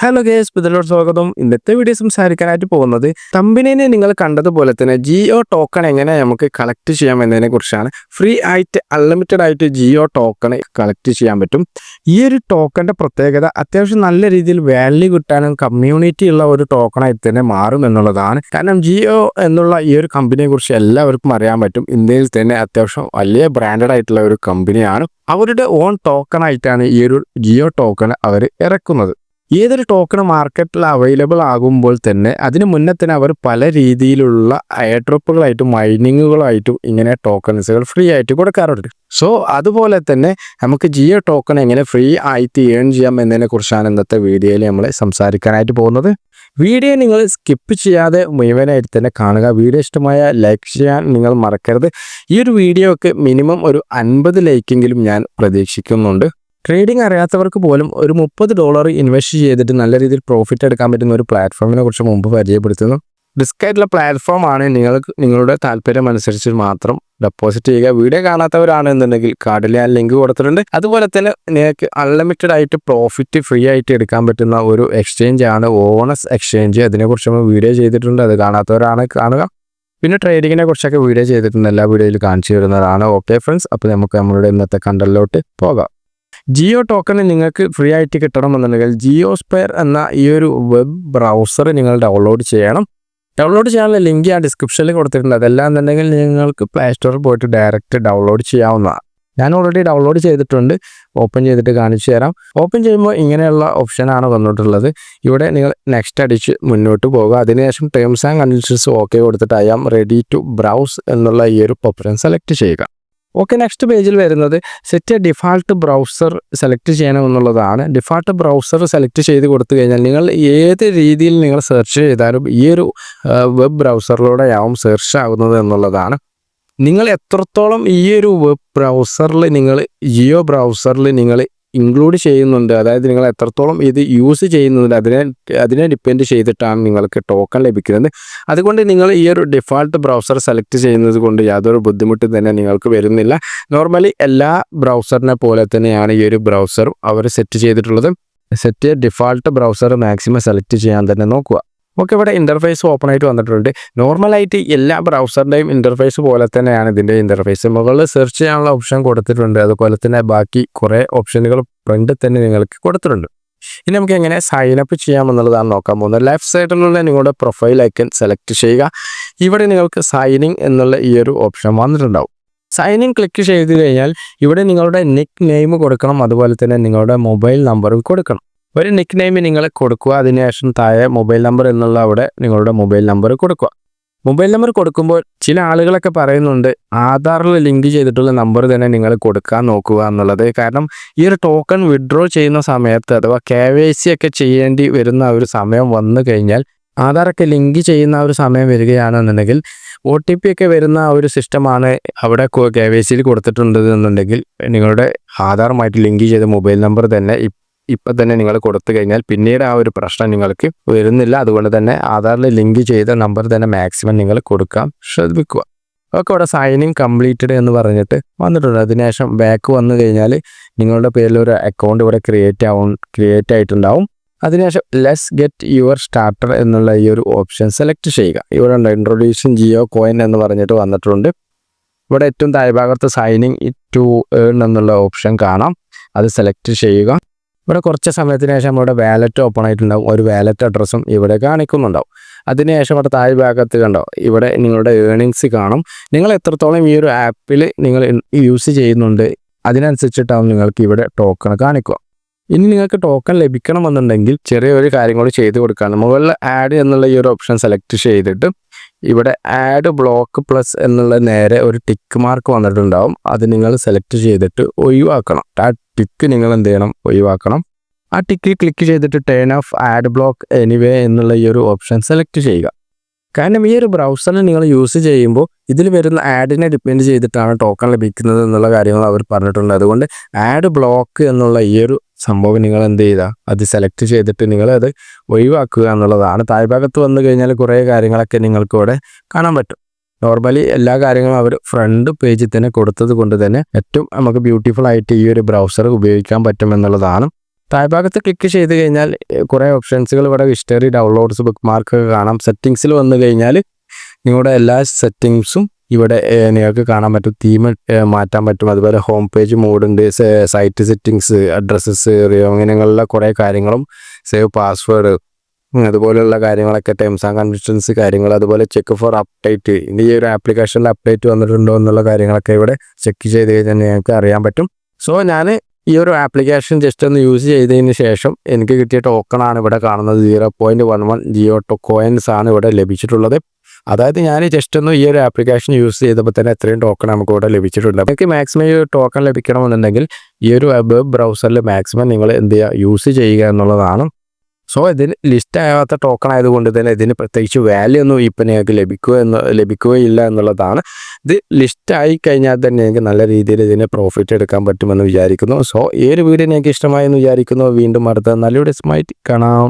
Hello guys, പുതിയതിലോട്ട് സ്വാഗതം. ഇന്നത്തെ video സംസാരിക്കാനായിട്ട് പോകുന്നത് കമ്പനിനെ നിങ്ങൾ കണ്ടതുപോലെ തന്നെ ജിയോ ടോക്കൺ എങ്ങനെ നമുക്ക് കളക്ട് ചെയ്യാം എന്നതിനെ കുറിച്ചാണ്. ഫ്രീ ആയിട്ട് അൺലിമിറ്റഡ് ആയിട്ട് ജിയോ ടോക്കൺ കളക്ട് ചെയ്യാൻ പറ്റും. ഈ ഒരു ടോക്കണിൻ്റെ പ്രത്യേകത അത്യാവശ്യം നല്ല രീതിയിൽ വാല്യൂ കിട്ടാനും കമ്മ്യൂണിറ്റി ഉള്ള ഒരു ടോക്കണായിട്ട് തന്നെ മാറും എന്നുള്ളതാണ്. കാരണം ജിയോ എന്നുള്ള ഈ ഒരു കമ്പനിയെ കുറിച്ച് എല്ലാവർക്കും അറിയാൻ പറ്റും. ഇന്ത്യയിൽ തന്നെ അത്യാവശ്യം വലിയ ബ്രാൻഡഡ് ആയിട്ടുള്ള ഒരു കമ്പനിയാണ്. അവരുടെ ഓൺ ടോക്കൺ ആയിട്ടാണ് ഈ ഒരു ജിയോ ടോക്കൺ അവർ ഇറക്കുന്നത്. ഏതൊരു ടോക്കൺ മാർക്കറ്റിൽ അവൈലബിൾ ആകുമ്പോൾ തന്നെ അതിന് മുന്നേ തന്നെ അവർ പല രീതിയിലുള്ള എയർ ഡ്രോപ്പുകളായിട്ടും മൈനിങ്ങുകളായിട്ടും ഇങ്ങനെ ടോക്കൺസുകൾ ഫ്രീ ആയിട്ട് കൊടുക്കാറുണ്ട്. സോ അതുപോലെ തന്നെ നമുക്ക് ജിയോ ടോക്കൺ എങ്ങനെ ഫ്രീ ആയിട്ട് ഏൺ ചെയ്യാം എന്നതിനെ കുറിച്ചാണ് ഇന്നത്തെ വീഡിയോയിൽ നമ്മൾ സംസാരിക്കാനായിട്ട് പോകുന്നത്. വീഡിയോ നിങ്ങൾ സ്കിപ്പ് ചെയ്യാതെ മുഴുവനായിട്ട് തന്നെ കാണുക. വീഡിയോ ഇഷ്ടമായ ലൈക്ക് ചെയ്യാൻ നിങ്ങൾ മറക്കരുത്. ഈ ഒരു വീഡിയോക്ക് മിനിമം ഒരു 50 ലൈക്കെങ്കിലും ഞാൻ പ്രതീക്ഷിക്കുന്നുണ്ട്. ട്രേഡിംഗ് അറിയാത്തവർക്ക് പോലും ഒരു $30 ഇൻവെസ്റ്റ് ചെയ്തിട്ട് നല്ല രീതിയിൽ പ്രോഫിറ്റ് എടുക്കാൻ പറ്റുന്ന ഒരു പ്ലാറ്റ്ഫോമിനെ കുറിച്ച് മുമ്പ് പരിചയപ്പെടുത്തുന്നു. റിസ്ക് ആയിട്ടുള്ള പ്ലാറ്റ്ഫോമാണ്. നിങ്ങളുടെ താല്പര്യം അനുസരിച്ച് മാത്രം ഡെപ്പോസിറ്റ് ചെയ്യുക. വീഡിയോ കാണാത്തവരാണെന്നുണ്ടെങ്കിൽ കാർഡിൽ ഞാൻ ലിങ്ക് കൊടുത്തിട്ടുണ്ട്. അതുപോലെ തന്നെ നിങ്ങൾക്ക് അൺലിമിറ്റഡ് ആയിട്ട് പ്രോഫിറ്റ് ഫ്രീ ആയിട്ട് എടുക്കാൻ പറ്റുന്ന ഒരു എക്സ്ചേഞ്ച് ആണ് ഓണസ് എക്സ്ചേഞ്ച്. അതിനെക്കുറിച്ച് നമ്മൾ വീഡിയോ ചെയ്തിട്ടുണ്ട്. അത് കാണാത്തവരാണ് കാണുക. പിന്നെ ട്രേഡിങ്ങിനെ കുറിച്ചൊക്കെ വീഡിയോ ചെയ്തിട്ടുണ്ട്. എല്ലാ വീഡിയോയിൽ കാണിച്ചു തരുന്നതാണ്. ഓക്കെ ഫ്രണ്ട്സ്, അപ്പോൾ നമുക്ക് നമ്മളുടെ ഇന്നത്തെ കണ്ടന്റിലോട്ട് പോകാം. ജിയോ ടോക്കൺ നിങ്ങൾക്ക് ഫ്രീ ആയിട്ട് കിട്ടണമെന്നുണ്ടെങ്കിൽ ജിയോസ്പെയർ എന്ന ഈ ഒരു വെബ് ബ്രൗസർ നിങ്ങൾ ഡൗൺലോഡ് ചെയ്യണം. ഡൗൺലോഡ് ചെയ്യാനുള്ള ലിങ്ക് ഞാൻ ഡിസ്ക്രിപ്ഷനിൽ കൊടുത്തിട്ടുണ്ട്. അതല്ലാന്നുണ്ടെങ്കിൽ നിങ്ങൾക്ക് പ്ലേ സ്റ്റോറിൽ പോയിട്ട് ഡയറക്റ്റ് ഡൗൺലോഡ് ചെയ്യാവുന്നതാണ്. ഞാൻ ഓൾറെഡി ഡൗൺലോഡ് ചെയ്തിട്ടുണ്ട്. ഓപ്പൺ ചെയ്തിട്ട് കാണിച്ചു തരാം. ഓപ്പൺ ചെയ്യുമ്പോൾ ഇങ്ങനെയുള്ള ഓപ്ഷനാണ് വന്നിട്ടുള്ളത്. ഇവിടെ നിങ്ങൾ നെക്സ്റ്റ് അടിച്ച് മുന്നോട്ട് പോകുക. അതിനുശേഷം ടേംസ് ആൻഡ് കണ്ടീഷൻസ് ഓക്കെ കൊടുത്തിട്ട് I am ready to browse എന്നുള്ള ഈ ഒരു ഓപ്ഷൻ സെലക്ട് ചെയ്യുക. ഓക്കെ, നെക്സ്റ്റ് പേജിൽ വരുന്നത് സെറ്റ് ഡിഫാൾട്ട് ബ്രൗസർ സെലക്ട് ചെയ്യണമെന്നുള്ളതാണ്. ഡിഫാൾട്ട് ബ്രൗസർ സെലക്ട് ചെയ്ത് കൊടുത്തു കഴിഞ്ഞാൽ നിങ്ങൾ ഏത് രീതിയിൽ നിങ്ങൾ സെർച്ച് ചെയ്താലും ഈ ഒരു വെബ് ബ്രൗസറിലൂടെയാവും സെർച്ച് ആകുന്നത് എന്നുള്ളതാണ്. നിങ്ങൾ എത്രത്തോളം ഈ ഒരു വെബ് ബ്രൗസറിൽ നിങ്ങൾ ജിയോ ബ്രൗസറിൽ നിങ്ങൾ ഇൻക്ലൂഡ് ചെയ്യുന്നുണ്ട്, അതായത് നിങ്ങൾ എത്രത്തോളം ഇത് യൂസ് ചെയ്യുന്നുണ്ട് അതിനെ ഡിപ്പെൻഡ് ചെയ്തിട്ടാണ് നിങ്ങൾക്ക് ടോക്കൺ ലഭിക്കുന്നത്. അതുകൊണ്ട് നിങ്ങൾ ഈ ഒരു ഡിഫാൾട്ട് ബ്രൗസർ സെലക്ട് ചെയ്യുന്നത് കൊണ്ട് യാതൊരു ബുദ്ധിമുട്ടും തന്നെ നിങ്ങൾക്ക് വരുന്നില്ല. നോർമലി എല്ലാ ബ്രൗസറിനെ പോലെ തന്നെയാണ് ഈ ഒരു ബ്രൗസറും അവർ സെറ്റ് ചെയ്തിട്ടുള്ളത്. Set default browser maximum select ചെയ്യാൻ തന്നെ നോക്കുക. ഓക്കെ, ഇവിടെ ഇൻ്റർഫേസ് ഓപ്പൺ ആയിട്ട് വന്നിട്ടുണ്ട്. നോർമലായിട്ട് എല്ലാ ബ്രൗസറിൻ്റെയും ഇൻ്റർഫേസ് പോലെ തന്നെയാണ് ഇതിൻ്റെ ഇൻ്റർഫേസ്. മുകളിൽ സെർച്ച് ചെയ്യാനുള്ള ഓപ്ഷൻ കൊടുത്തിട്ടുണ്ട്. അതുപോലെ തന്നെ ബാക്കി കുറേ ഓപ്ഷനുകൾ ഫ്രണ്ടിൽ തന്നെ നിങ്ങൾക്ക് കൊടുത്തിട്ടുണ്ട്. ഇനി നമുക്ക് എങ്ങനെ സൈൻ അപ്പ് ചെയ്യാമെന്നുള്ളതാണ് നോക്കാൻ പോകുന്നത്. ലെഫ്റ്റ് സൈഡിലുള്ള നിങ്ങളുടെ പ്രൊഫൈൽ ഐക്കൺ സെലക്ട് ചെയ്യുക. ഇവിടെ നിങ്ങൾക്ക് സൈനിങ് എന്നുള്ള ഈ ഒരു ഓപ്ഷൻ വന്നിട്ടുണ്ടാവും. സൈനിങ് ക്ലിക്ക് ചെയ്ത് കഴിഞ്ഞാൽ ഇവിടെ നിങ്ങളുടെ നിക്ക് നെയിം കൊടുക്കണം. അതുപോലെ തന്നെ നിങ്ങളുടെ മൊബൈൽ നമ്പർ കൊടുക്കണം. ഒരു നിക്ക് നെയിം നിങ്ങൾ കൊടുക്കുക. അതിനുശേഷം താഴെ മൊബൈൽ നമ്പർ എന്നുള്ള അവിടെ നിങ്ങളുടെ മൊബൈൽ നമ്പർ കൊടുക്കുക. മൊബൈൽ നമ്പർ കൊടുക്കുമ്പോൾ ചില ആളുകളൊക്കെ പറയുന്നുണ്ട് ആധാറിൽ ലിങ്ക് ചെയ്തിട്ടുള്ള നമ്പർ തന്നെ നിങ്ങൾ കൊടുക്കാൻ നോക്കുക എന്നുള്ളത്. കാരണം ഈ ഒരു ടോക്കൺ വിഡ്രോ ചെയ്യുന്ന സമയത്ത് അഥവാ KYC ഒക്കെ ചെയ്യേണ്ടി വരുന്ന ഒരു സമയം വന്നു കഴിഞ്ഞാൽ ആധാറൊക്കെ ലിങ്ക് ചെയ്യുന്ന ഒരു സമയം വരികയാണെന്നുണ്ടെങ്കിൽ OTP ഒക്കെ വരുന്ന ഒരു സിസ്റ്റമാണ് അവിടെ KYCയിൽ കൊടുത്തിട്ടുണ്ട് എന്നുണ്ടെങ്കിൽ നിങ്ങളുടെ ആധാറുമായിട്ട് ലിങ്ക് ചെയ്ത മൊബൈൽ നമ്പർ തന്നെ ഇപ്പം തന്നെ നിങ്ങൾ കൊടുത്തു കഴിഞ്ഞാൽ പിന്നീട് ആ ഒരു പ്രശ്നം നിങ്ങൾക്ക് വരുന്നില്ല. അതുകൊണ്ട് തന്നെ ആധാറിൽ ലിങ്ക് ചെയ്ത നമ്പർ തന്നെ മാക്സിമം നിങ്ങൾ കൊടുക്കാൻ ശ്രദ്ധിക്കുക. ഓക്കെ, ഇവിടെ സൈനിങ് കംപ്ലീറ്റഡ് എന്ന് പറഞ്ഞിട്ട് വന്നിട്ടുണ്ട്. അതിനുശേഷം ബാക്ക് വന്നു കഴിഞ്ഞാൽ നിങ്ങളുടെ പേരിൽ ഒരു അക്കൗണ്ട് ഇവിടെ ക്രിയേറ്റ് ആയിട്ടുണ്ടാവും. അതിനുശേഷം ലെറ്റ്സ് ഗെറ്റ് യുവർ സ്റ്റാർട്ടർ എന്നുള്ള ഈ ഒരു ഓപ്ഷൻ സെലക്ട് ചെയ്യുക. ഇവിടെ ഉണ്ട് ഇൻട്രൊഡ്യൂസിങ് ജിയോ കോയിൻ എന്ന് പറഞ്ഞിട്ട് വന്നിട്ടുണ്ട്. ഇവിടെ ഏറ്റവും താഴ്ഭാഗത്ത് സൈനിങ് ടു ഏൺ എന്നുള്ള ഓപ്ഷൻ കാണാം. അത് സെലക്ട് ചെയ്യുക. ഇവിടെ കുറച്ച് സമയത്തിന് ശേഷം ഇവിടെ വാലറ്റ് ഓപ്പൺ ആയിട്ടുണ്ടാവും. ഒരു വാലറ്റ് അഡ്രസ്സും ഇവിടെ കാണിക്കുന്നുണ്ടാവും. അതിനുശേഷം ഇവിടെ താഴ്ഭാഗത്ത് കണ്ടോ ഇവിടെ നിങ്ങളുടെ ഏണിങ്സ് കാണും. നിങ്ങൾ എത്രത്തോളം ഈ ഒരു ആപ്പിൽ നിങ്ങൾ യൂസ് ചെയ്യുന്നുണ്ട് അതിനനുസരിച്ചിട്ടാവും നിങ്ങൾക്ക് ഇവിടെ ടോക്കൺ കാണിക്കുക. ഇനി നിങ്ങൾക്ക് ടോക്കൺ ലഭിക്കണമെന്നുണ്ടെങ്കിൽ ചെറിയൊരു കാര്യം കൂടി ചെയ്ത് കൊടുക്കുകയാണ്. മുകളിൽ ആഡ് എന്നുള്ള ഈ ഒരു ഓപ്ഷൻ സെലക്ട് ചെയ്തിട്ട് ഇവിടെ ആഡ് ബ്ലോക്ക് പ്ലസ് എന്നുള്ള നേരെ ഒരു ടിക്ക് മാർക്ക് വന്നിട്ടുണ്ടാവും. അത് നിങ്ങൾ സെലക്ട് ചെയ്തിട്ട് ഒഴിവാക്കണം. ആ ടിക്ക് നിങ്ങൾ എന്ത് ചെയ്യണം? ഒഴിവാക്കണം. ആ ടിക്ക് ക്ലിക്ക് ചെയ്തിട്ട് turn of add block anyway എന്നുള്ള ഈ ഒരു ഓപ്ഷൻ സെലക്ട് ചെയ്യുക. കാരണം ഈ ഒരു ബ്രൗസറിൽ നിങ്ങൾ യൂസ് ചെയ്യുമ്പോൾ ഇതിൽ വരുന്ന ആഡിനെ ഡിപ്പെൻഡ് ചെയ്തിട്ടാണ് ടോക്കൺ ലഭിക്കുന്നത് എന്നുള്ള കാര്യങ്ങൾ അവർ പറഞ്ഞിട്ടുണ്ട്. അതുകൊണ്ട് ആഡ് ബ്ലോക്ക് എന്നുള്ള ഈ ഒരു സംഭവം നിങ്ങൾ എന്ത് ചെയ്യുക? അത് സെലക്ട് ചെയ്തിട്ട് നിങ്ങളത് ഒഴിവാക്കുക എന്നുള്ളതാണ്. താഴ്ഭാഗത്ത് വന്നു കഴിഞ്ഞാൽ കുറേ കാര്യങ്ങളൊക്കെ നിങ്ങൾക്ക് ഇവിടെ കാണാൻ പറ്റും. നോർമലി എല്ലാ കാര്യങ്ങളും അവർ ഫ്രണ്ട് പേജിൽ തന്നെ കൊടുത്തത് കൊണ്ട് തന്നെ ഏറ്റവും നമുക്ക് ബ്യൂട്ടിഫുൾ ആയിട്ട് ഈ ഒരു ബ്രൗസർ ഉപയോഗിക്കാൻ പറ്റുമെന്നുള്ളതാണ്. താഴ്ഭാഗത്ത് ക്ലിക്ക് ചെയ്ത് കഴിഞ്ഞാൽ കുറേ ഓപ്ഷൻസുകൾ ഇവിടെ ഹിസ്റ്ററി, ഡൗൺലോഡ്സ്, ബുക്ക് മാർക്ക് കാണാം. സെറ്റിങ്സിൽ വന്നു കഴിഞ്ഞാൽ നിങ്ങളുടെ എല്ലാ സെറ്റിങ്സും ഇവിടെ നിങ്ങൾക്ക് കാണാൻ പറ്റും. തീം മാറ്റാൻ പറ്റും. അതുപോലെ ഹോം പേജ് മോഡുണ്ട്, സൈറ്റ് സെറ്റിങ്സ്, അഡ്രസ്സസ്, അങ്ങനെയുള്ള കുറേ കാര്യങ്ങളും, സേവ് പാസ്വേഡ്, അതുപോലെയുള്ള കാര്യങ്ങളൊക്കെ, ടേംസ് ആൻഡ് കണ്ടീഷൻസ് കാര്യങ്ങൾ, അതുപോലെ ചെക്ക് ഫോർ അപ്ഡേറ്റ്, ഈ ഒരു ആപ്ലിക്കേഷനിൽ അപ്ഡേറ്റ് വന്നിട്ടുണ്ടോ എന്നുള്ള കാര്യങ്ങളൊക്കെ ഇവിടെ ചെക്ക് ചെയ്ത് കഴിഞ്ഞാൽ നിങ്ങൾക്ക് അറിയാൻ പറ്റും. സോ ഞാൻ ഈ ഒരു ആപ്ലിക്കേഷൻ ജസ്റ്റ് ഒന്ന് യൂസ് ചെയ്തതിന് ശേഷം എനിക്ക് കിട്ടിയ ടോക്കണാണ് ഇവിടെ കാണുന്നത്. 0.11 ജിയോ കോയിൻസ് ആണ് ഇവിടെ ലഭിച്ചിട്ടുള്ളത്. അതായത് ഞാൻ ജസ്റ്റ് ഒന്ന് ഈ ഒരു ആപ്ലിക്കേഷൻ യൂസ് ചെയ്തപ്പോൾ തന്നെ എത്രയും ടോക്കൺ നമുക്ക് ഇവിടെ ലഭിച്ചിട്ടുണ്ട്. നിങ്ങൾക്ക് മാക്സിമം ഈ ഒരു ടോക്കൺ ലഭിക്കണമെന്നുണ്ടെങ്കിൽ ഈ ഒരു വെബ് ബ്രൗസറിൽ മാക്സിമം നിങ്ങൾ എന്ത് ചെയ്യുക, യൂസ് ചെയ്യുക എന്നുള്ളതാണ്. സോ ഇതിന് ലിസ്റ്റ് ആവാത്ത ടോക്കൺ ആയതുകൊണ്ട് തന്നെ ഇതിന് പ്രത്യേകിച്ച് വാല്യൂ ഒന്നും ഇപ്പം നിങ്ങൾക്ക് ലഭിക്കുകയില്ല എന്നുള്ളതാണ്. ഇത് ലിസ്റ്റ് ആയി കഴിഞ്ഞാൽ തന്നെ നിങ്ങൾക്ക് നല്ല രീതിയിൽ ഇതിന് പ്രോഫിറ്റ് എടുക്കാൻ പറ്റുമെന്ന് വിചാരിക്കുന്നു. സോ ഈ ഒരു വീഡിയോ നിങ്ങൾക്ക് ഇഷ്ടമായെന്ന് വിചാരിക്കുന്നു. വീണ്ടും അടുത്ത നല്ലൊരു സ്മൈറ്റ് കാണാം.